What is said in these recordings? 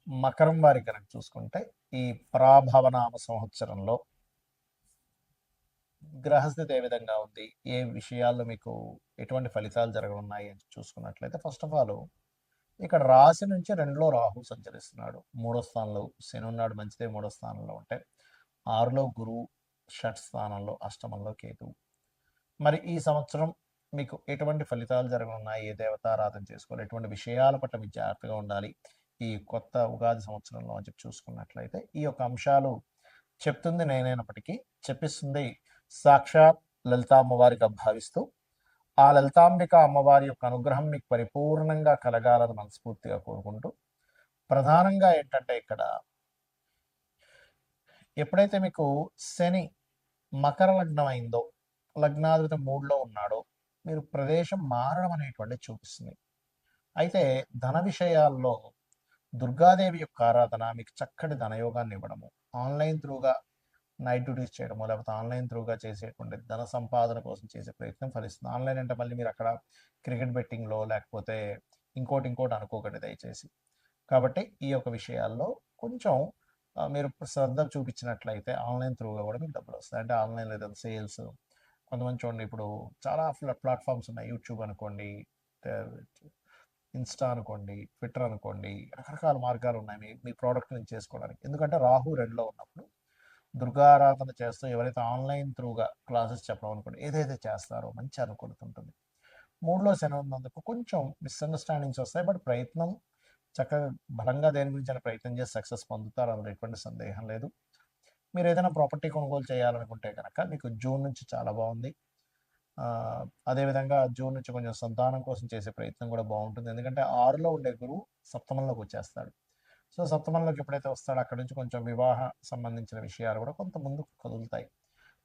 మకరం వారి కనుక చూసుకుంటే ఈ ప్రాభవనామ సంవత్సరంలో గ్రహస్థితి ఏ విధంగా ఉంది, ఏ విషయాల్లో మీకు ఎటువంటి ఫలితాలు జరగనున్నాయి అని చూసుకున్నట్లయితే ఫస్ట్ ఆఫ్ ఆల్ ఇక్కడ రాశి నుంచి రెండులో రాహు సంచరిస్తున్నాడు. మూడో స్థానంలో శని ఉన్నాడు, మంచిదే. మూడో స్థానంలో ఉంటే ఆరులో గురువు, షట్ స్థానంలో, అష్టమంలో కేతువు. మరి ఈ సంవత్సరం మీకు ఎటువంటి ఫలితాలు జరగనున్నాయి, ఏ దేవతారాధన చేసుకోవాలి, ఎటువంటి విషయాల పట్ల మీరు జాగ్రత్తగా ఉండాలి ఈ కొత్త ఉగాది సంవత్సరంలో అని చెప్పి చూసుకున్నట్లయితే ఈ యొక్క అంశాలు చెప్తుంది నేనైనప్పటికీ చెప్పిస్తుంది సాక్షాత్ లలితా అమ్మవారిగా భావిస్తూ ఆ లలితాంబిక అమ్మవారి యొక్క అనుగ్రహం మీకు పరిపూర్ణంగా కలగాలని మనస్ఫూర్తిగా కోరుకుంటూ, ప్రధానంగా ఏంటంటే ఇక్కడ ఎప్పుడైతే మీకు శని మకర లగ్నం అయిందో, లగ్నాధిపతి 3లో ఉన్నాడో, మీరు ప్రదేశం మారడం అనేటువంటి చూపిస్తుంది. అయితే ధన విషయాల్లో దుర్గాదేవి యొక్క ఆరాధన మీకు చక్కటి ధనయోగాన్ని ఇవ్వడము, ఆన్లైన్ త్రూగా నైట్ డ్యూటీస్ చేయడము, లేకపోతే ఆన్లైన్ త్రూగా చేసేటువంటి ధన సంపాదన కోసం చేసే ప్రయత్నం ఫలిస్తుంది. ఆన్లైన్ అంటే మళ్ళీ మీరు అక్కడ క్రికెట్ బెట్టింగ్లో లేకపోతే ఇంకోటి అనుకోకండి దయచేసి. కాబట్టి ఈ యొక్క విషయాల్లో కొంచెం మీరు శ్రద్ధ చూపించినట్లయితే ఆన్లైన్ త్రూగా కూడా మీకు డబ్బులు వస్తాయి. అంటే ఆన్లైన్ లేదా సేల్స్, కొంతమంది చూడండి ఇప్పుడు చాలా ప్లాట్ఫామ్స్ ఉన్నాయి. యూట్యూబ్ అనుకోండి, ఇన్స్టా అనుకోండి, ట్విట్టర్ అనుకోండి, రకరకాల మార్గాలు ఉన్నాయి మీ ప్రోడక్ట్ని చేసుకోవడానికి. ఎందుకంటే రాహు రెండులో ఉన్నప్పుడు దుర్గారాధన చేస్తూ ఎవరైతే ఆన్లైన్ త్రూగా క్లాసెస్ చెప్పడం అనుకోండి, ఏదైతే చేస్తారో మంచి అనుకూలత ఉంటుంది. మూడులో శని ఉన్నందుకు కొంచెం మిస్అండర్స్టాండింగ్స్ వస్తాయి. బట్ ప్రయత్నం చక్కగా బలంగా దేని గురించి అని ప్రయత్నం చేసి సక్సెస్ పొందుతారు, అందులో ఎటువంటి సందేహం లేదు. మీరు ఏదైనా ప్రాపర్టీ కొనుగోలు చేయాలనుకుంటే కనుక మీకు జూన్ నుంచి చాలా బాగుంది. అదేవిధంగా జూన్ నుంచి కొంచెం సంతానం కోసం చేసే ప్రయత్నం కూడా బాగుంటుంది. ఎందుకంటే 6లో ఉండే గురువు సప్తమంలోకి వచ్చేస్తాడు. సో సప్తమంలోకి ఎప్పుడైతే వస్తాడో అక్కడ నుంచి కొంచెం వివాహ సంబంధించిన విషయాలు కూడా కొంత ముందుకు కదులుతాయి.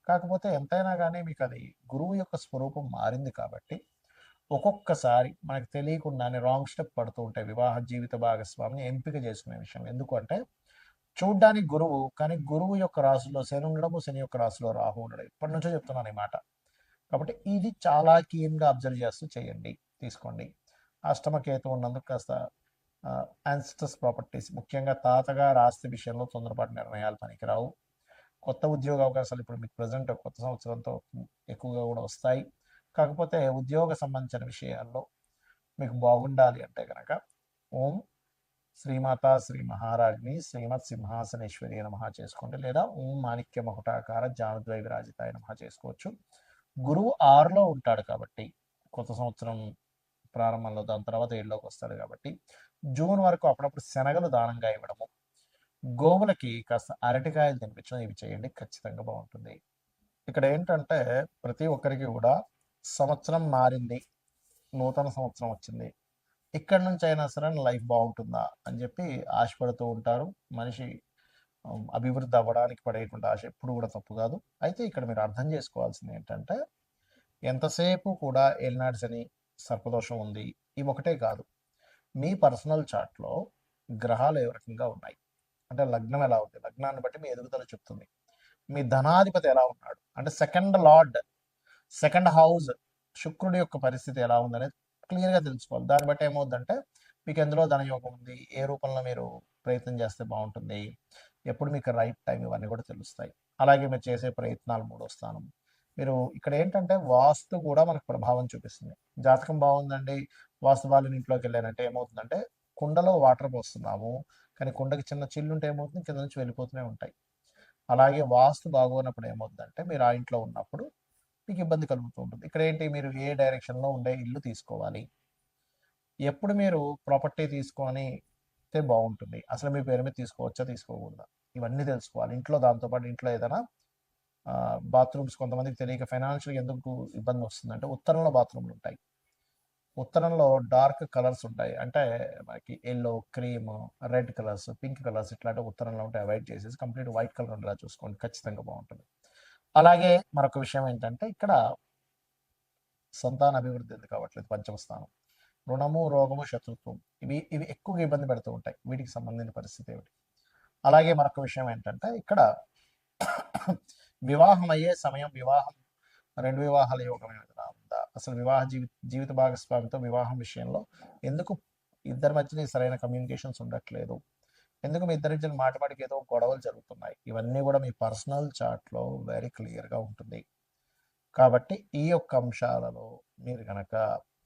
కాకపోతే ఎంతైనా కానీ మీకు అది గురువు యొక్క స్వరూపం మారింది కాబట్టి ఒక్కొక్కసారి మనకు తెలియకుండానే రాంగ్ స్టెప్ పడుతూ ఉంటాయి వివాహ జీవిత భాగస్వామిని ఎంపిక చేసుకునే విషయం. ఎందుకు అంటే చూడ్డానికి గురువు, కానీ గురువు యొక్క రాశిలో శని ఉండడము, శని యొక్క రాశిలో రాహు ఉండడం. ఇప్పటి నుంచో చెప్తున్నాను ఈ మాట. కాబట్టి ఇది చాలా కీన్గా అబ్జర్వ్ చేస్తూ చేయండి, తీసుకోండి. అష్టమకేతు ఉన్నందుకు కాస్త యాన్సిస్టర్స్ ప్రాపర్టీస్, ముఖ్యంగా తాతగారు ఆస్తి విషయంలో తొందరపాటు నిర్ణయాలు పనికిరావు. కొత్త ఉద్యోగ అవకాశాలు ఇప్పుడు మీకు ప్రజెంట్ కొత్త సంవత్సరంతో ఎక్కువగా కూడా వస్తాయి. కాకపోతే ఉద్యోగ సంబంధించిన విషయాల్లో మీకు బాగుండాలి అంటే కనుక ఓం శ్రీమాత శ్రీ మహారాజ్ని శ్రీమత్ సింహాసనేశ్వరి నమః చేసుకోండి, లేదా ఓం మాణిక్య మకుటాకార జానుద్వై విరాజితాయ నమః చేసుకోవచ్చు. గురువు 6లో ఉంటాడు కాబట్టి కొత్త సంవత్సరం ప్రారంభంలో, దాని తర్వాత 7లోకి వస్తాడు కాబట్టి జూన్ వరకు అప్పుడప్పుడు శనగలు దానంగా ఇవ్వడము, గోవులకి కాస్త అరటికాయలు తినిపించడం, ఇవి చేయండి, ఖచ్చితంగా బాగుంటుంది. ఇక్కడ ఏంటంటే ప్రతి ఒక్కరికి కూడా సంవత్సరం మారింది, నూతన సంవత్సరం వచ్చింది, ఇక్కడి నుంచి అయినా సరే లైఫ్ బాగుంటుందా అని చెప్పి ఆశపడుతూ ఉంటారు. మనిషి అభివృద్ధి అవ్వడానికి పడేటువంటి ఆశ ఎప్పుడు కూడా తప్పు కాదు. అయితే ఇక్కడ మీరు అర్థం చేసుకోవాల్సింది ఏంటంటే ఎంతసేపు కూడా ఏలినాటి శని, సర్పదోషం ఉంది, ఇవి ఒకటే కాదు. మీ పర్సనల్ చార్ట్లో గ్రహాలు ఏ రకంగా ఉన్నాయి అంటే లగ్నం ఎలా ఉంది, లగ్నాన్ని బట్టి మీ ఎదుగుదల చెప్తుంది. మీ ధనాధిపతి ఎలా ఉన్నాడు అంటే సెకండ్ లార్డ్, సెకండ్ హౌస్ శుక్రుడి యొక్క పరిస్థితి ఎలా ఉందనేది క్లియర్గా తెలుసుకోవాలి. దాన్ని బట్టి ఏమవుతుందంటే మీకు ఎందులో ధనయోగం ఉంది, ఏ రూపంలో మీరు ప్రయత్నం చేస్తే బాగుంటుంది, ఎప్పుడు మీకు రైట్ టైం, ఇవన్నీ కూడా తెలుస్తాయి. అలాగే మీరు చేసే ప్రయత్నాలు మూడో స్థానం. మీరు ఇక్కడ ఏంటంటే వాస్తు కూడా మనకు ప్రభావం చూపిస్తుంది. జాతకం బాగుందండి, వాస్తు వాళ్ళని ఇంట్లోకి వెళ్ళారంటే ఏమవుతుందంటే కుండలో వాటర్ పోస్తున్నాము, కానీ కుండకి చిన్న చిల్లు ఉంటే ఏమవుతుంది, కింద నుంచి వెళ్ళిపోతూనే ఉంటాయి. అలాగే వాస్తు బాగోనప్పుడు ఏమవుతుందంటే మీరు ఆ ఇంట్లో ఉన్నప్పుడు మీకు ఇబ్బంది కలుగుతూ ఉంటుంది. ఇక్కడ ఏంటి, మీరు ఏ డైరెక్షన్లో ఉండే ఇల్లు తీసుకోవాలి, ఎప్పుడు మీరు ప్రాపర్టీ తీసుకొని బాగుంటుంది, అసలు మీ పేరు మీద తీసుకోవచ్చా తీసుకోకూడదా, ఇవన్నీ తెలుసుకోవాలి. ఇంట్లో దాంతోపాటు ఇంట్లో ఏదైనా బాత్రూమ్స్ కొంతమందికి తెలియక ఫైనాన్షియల్ ఎందుకు ఇబ్బంది వస్తుందంటే ఉత్తరంలో బాత్రూమ్లు ఉంటాయి, ఉత్తరంలో డార్క్ కలర్స్ ఉంటాయి, అంటే మనకి yellow, cream, red colours, pink colours ఇట్లాంటి ఉత్తరంలో ఉంటే అవాయిడ్ చేసేసి కంప్లీట్ వైట్ కలర్ ఉండేలా చూసుకోండి, ఖచ్చితంగా బాగుంటుంది. అలాగే మరొక విషయం ఏంటంటే ఇక్కడ సంతాన అభివృద్ధి ఎందుకు కావట్లేదు, పంచమ స్థానం, రుణము, రోగము, శత్రుత్వం, ఇవి ఎక్కువగా ఇబ్బంది పెడుతూ ఉంటాయి. వీటికి సంబంధించిన పరిస్థితి ఏమిటి. అలాగే మరొక విషయం ఏంటంటే ఇక్కడ వివాహం అయ్యే సమయం, రెండు వివాహాల యోగం ఏమైనా ఉందా, అసలు వివాహ జీవిత భాగస్వామితో వివాహం విషయంలో ఎందుకు ఇద్దరి మధ్యన సరైన కమ్యూనికేషన్స్ ఉండట్లేదు, ఎందుకు మీ ఇద్దరి మధ్యన మాటి మాటికి ఏదో గొడవలు జరుగుతున్నాయి. ఇవన్నీ కూడా మీ పర్సనల్ చార్ట్‌లో వెరీ క్లియర్‌గా ఉంటుంది. కాబట్టి ఈ యొక్క అంశాలలో మీరు గనక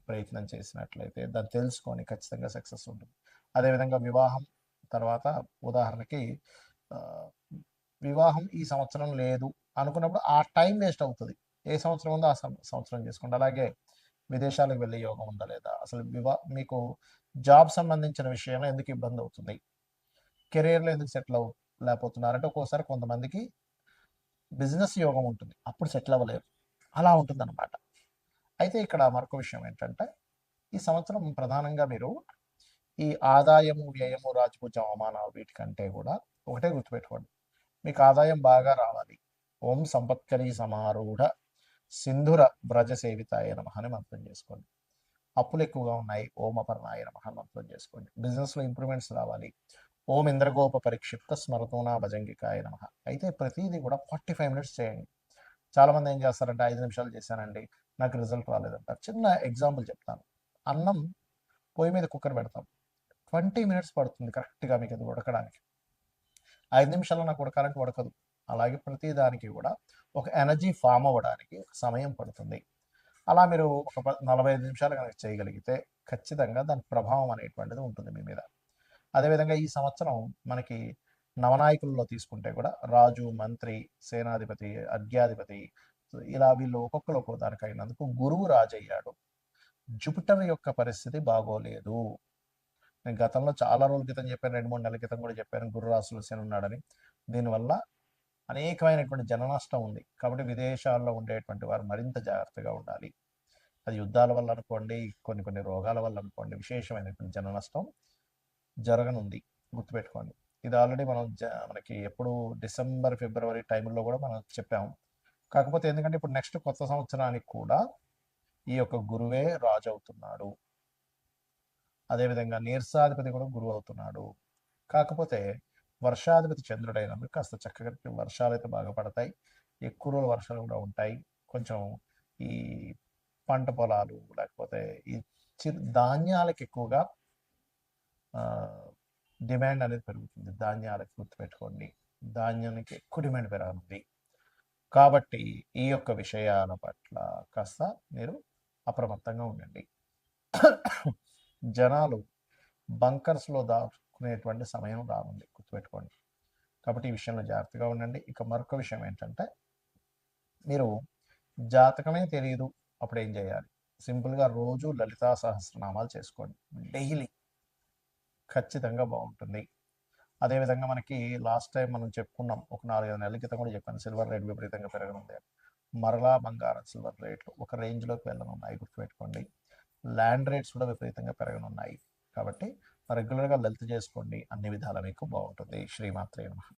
ప్రయత్నం చేసినట్లయితే దాన్ని తెలుసుకొని ఖచ్చితంగా సక్సెస్ ఉంటుంది. అదేవిధంగా వివాహం తర్వాత ఉదాహరణకి ఆహ్, వివాహం ఈ సంవత్సరం లేదు అనుకున్నప్పుడు ఆ టైం వేస్ట్ అవుతది. ఏ సంవత్సరం ఉందో ఆ సంవత్సరం చేసుకోండి. అలాగే విదేశాలకు వెళ్ళే యోగం ఉందా లేదా? అసలు మీకు జాబ్ సంబంధించిన విషయంలో ఎందుకు ఇబ్బందవుతుంది? కెరియర్‌లో ఎందుకు సెటిల్ లేకపోతున్నారంటే ఒక్కోసారి కొంతమందికి బిజినెస్ యోగం ఉంటుంది. అప్పుడు సెటిల్ అవ్వలేరు. అలా ఉంటుందన్నమాట. అయితే ఇక్కడ మరొక విషయం ఏంటంటే, ఈ సంవత్సరం ప్రధానంగా మీరు ఈ ఆదాయము, వ్యయము, రాజపూజ్యం, అవమానాలు వీటికంటే కూడా ఒకటే గుర్తుపెట్టుకోండి. మీకు ఆదాయం బాగా రావాలి. ఓం సంపత్కరీ సమారూఢ సింధుర వ్రజ సేవితాయ నమః అని మంత్రం చేసుకోండి. అప్పులు ఎక్కువగా ఉన్నాయి. ఓం అపర్ణాయ నమః అని మంత్రం చేసుకోండి. బిజినెస్‌లో ఇంప్రూవ్‌మెంట్స్ రావాలి. ఓం ఇంద్రగోప పరిక్షిప్త స్మరతోనా భజంగికాయ నమః. అయితే ప్రతీది కూడా 45 మినిట్స్ చేయండి. చాలామంది ఏం చేస్తారంటే 5 నిమిషాలు చేశానండి, నాకు రిజల్ట్ రాలేదంటారు. చిన్న ఎగ్జాంపుల్ చెప్తాను. అన్నం పొయ్యి మీద కుక్కర్ పెడతాం. 20 మినిట్స్ పడుతుంది కరెక్ట్‌గా మీకు అది ఉడకడానికి. 5 నిమిషాల్లో నాకు ఉడకాలంటే ఉడకదు. అలాగే ప్రతి దానికి కూడా ఒక ఎనర్జీ ఫార్మ్ అవ్వడానికి ఒక సమయం పడుతుంది. అలా మీరు ఒక 45 నిమిషాలు కనుక చేయగలిగితే ఖచ్చితంగా దాని ప్రభావం అనేటువంటిది ఉంటుంది మీ మీద. అదేవిధంగా ఈ సంవత్సరం మనకి నవనాయకుల్లో తీసుకుంటే కూడా రాజు, మంత్రి, సేనాధిపతి, అర్ఘ్యాధిపతి ఇలా వీళ్ళు ఒక్కొక్కరు ఒక్కో దానికి అయినందుకు గురువు రాజయ్యాడు. జూపిటర్ యొక్క పరిస్థితి బాగోలేదు. నేను గతంలో చాలా రోజుల క్రితం చెప్పాను, 2, 3 నెలల క్రితం కూడా చెప్పాను గురు రాశిలో శని ఉన్నాడని. దీనివల్ల అనేకమైనటువంటి జన నష్టం ఉంది. కాబట్టి విదేశాల్లో ఉండేటువంటి వారు మరింత జాగ్రత్తగా ఉండాలి. అది యుద్ధాల వల్ల అనుకోండి, కొన్ని కొన్ని రోగాల వల్ల అనుకోండి, విశేషమైనటువంటి జన నష్టం జరగనుంది. గుర్తుపెట్టుకోండి. ఇది ఆల్రెడీ మనం మనకి ఎప్పుడు డిసెంబర్, ఫిబ్రవరి టైంలో కూడా మనం చెప్పాము. కాకపోతే ఎందుకంటే ఇప్పుడు నెక్స్ట్ కొత్త సంవత్సరానికి కూడా ఈ యొక్క గురువే రాజు అవుతున్నాడు. అదేవిధంగా నీర్సాధిపతి కూడా గురువు అవుతున్నాడు. కాకపోతే వర్షాధిపతి చంద్రుడైనందుకు కాస్త చక్కగా వర్షాలు అయితే బాగా పడతాయి. ఎక్కువ రోజులు వర్షాలు కూడా ఉంటాయి. కొంచెం ఈ పంట పొలాలు లేకపోతే ఈ ధాన్యాలకు ఎక్కువగా డిమాండ్ అనేది పెరుగుతుంది. ధాన్యాలకు గుర్తుపెట్టుకోండి. ధాన్యానికి ఎక్కువ డిమాండ్ పెరగనుంది. కాబట్టి ఈ యొక్క విషయాల పట్ల కాస్త మీరు అప్రమత్తంగా ఉండండి. జనాలు బంకర్స్‌లో దాక్కునేటువంటి సమయం రానుంది. గుర్తుపెట్టుకోండి. కాబట్టి ఈ విషయంలో జాగ్రత్తగా ఉండండి. ఇక మరొక విషయం ఏంటంటే, మీరు జాతకమే తెలీదు అప్పుడేం చేయాలి? సింపుల్‌గా రోజు లలితా సహస్రనామాలు చేసుకోండి. డైలీ ఖచ్చితంగా బాగుంటుంది. అదేవిధంగా మనకి లాస్ట్ టైం మనం చెప్పుకున్నాం. ఒక 4, 5 నెలల క్రితం కూడా చెప్పాను. సిల్వర్ రేట్ విపరీతంగా పెరగనుంది అని. మరలా బంగారం, సిల్వర్ రేట్లు ఒక రేంజ్‌లోకి వెళ్ళనున్నాయి. గుర్తుపెట్టుకోండి. ల్యాండ్ రేట్స్ కూడా విపరీతంగా పెరగనున్నాయి. కాబట్టి రెగ్యులర్‌గా లలిత చేసుకోండి. అన్ని విధాలా మీకు బాగుంటుంది. శ్రీమాత్రే నమః.